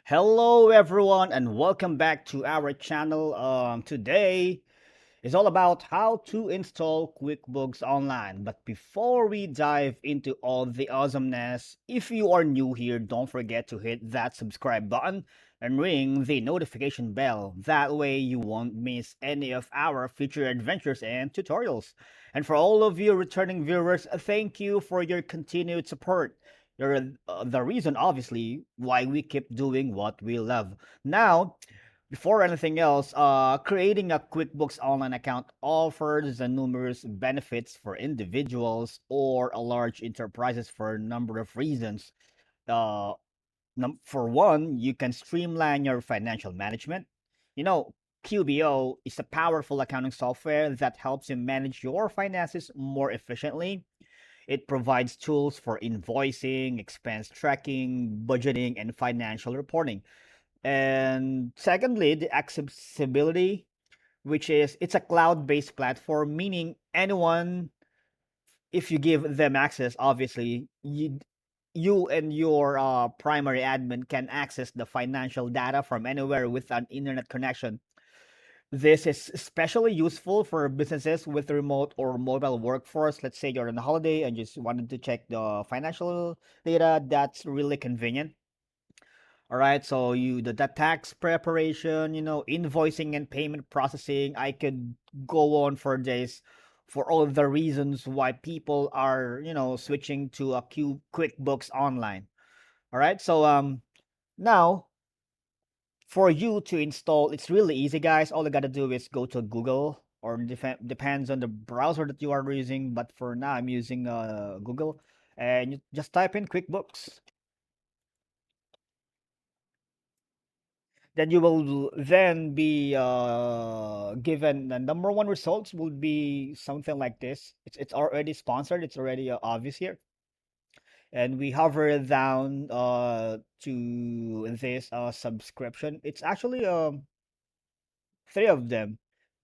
Hello everyone and welcome back to our channel. Today is all about how to install QuickBooks Online. But before we dive into all the awesomeness, if you are new here, don't forget to hit that subscribe button and ring the notification bell. That way you won't miss any of our future adventures and tutorials. And for all of you returning viewers, thank you for your continued support. You're the reason, obviously, why we keep doing what we love. Now, before anything else, creating a QuickBooks Online account offers numerous benefits for individuals or a large enterprises for a number of reasons. Uh, for one, you can streamline your financial management. You know, QBO is a powerful accounting software that helps you manage your finances more efficiently. It provides tools for invoicing, expense tracking, budgeting, and financial reporting. And secondly, the accessibility, which is it's a cloud-based platform, meaning anyone, if you give them access, obviously, you and your primary admin can access the financial data from anywhere with an internet connection. This is especially useful for businesses with remote or mobile workforce. Let's say you're on a holiday and just wanted to check the financial data. That's really convenient. All right, so the tax preparation, invoicing and payment processing. I could go on for days for all of the reasons why people are, switching to a QuickBooks Online. All right, so now for you to install, it's really easy, guys. All you gotta do is go to Google, or depends on the browser that you are using. But for now, I'm using Google, and you just type in QuickBooks. Then you will then be given the number one results will be something like this. It's already sponsored. It's already obvious here, and we hover down to this subscription. It's actually three of them.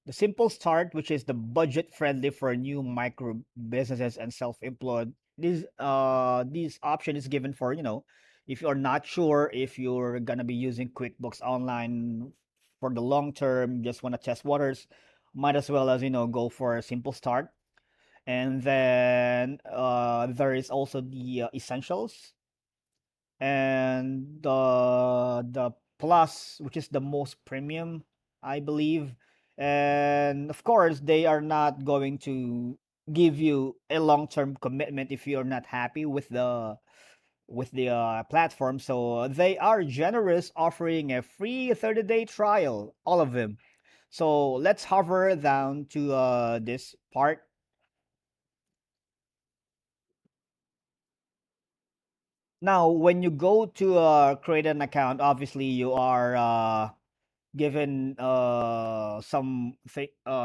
The simple start, which is the budget friendly for new micro businesses and self-employed. This option is given for, if you're not sure if you're gonna be using QuickBooks Online for the long term, just want to test waters, might as well as, go for a simple start. And then there is also the essentials and the plus, which is the most premium, I believe. And of course, they are not going to give you a long-term commitment if you're not happy with the platform. So they are generous, offering a free 30-day trial, all of them. So let's hover down to this part. Now, when you go to create an account, obviously you are given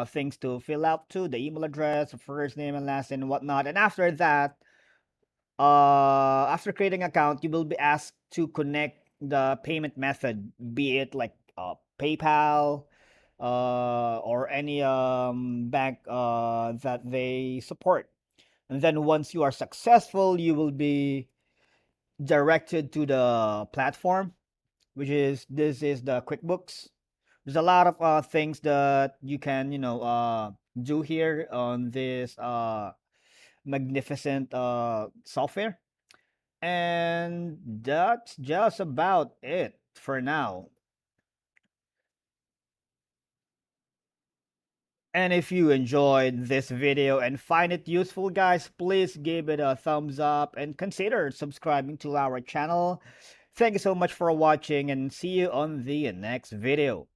things to fill out to the email address, first name and last name and whatnot. And after that, after creating account, you will be asked to connect the payment method, be it like PayPal or any bank that they support. And then once you are successful, you will be directed to the platform, which is this is the QuickBooks. There's a lot of things that you can do here on this magnificent software, and that's just about it for now. And if you enjoyed this video and find it useful, guys, please give it a thumbs up and consider subscribing to our channel. Thank you so much for watching, and see you on the next video.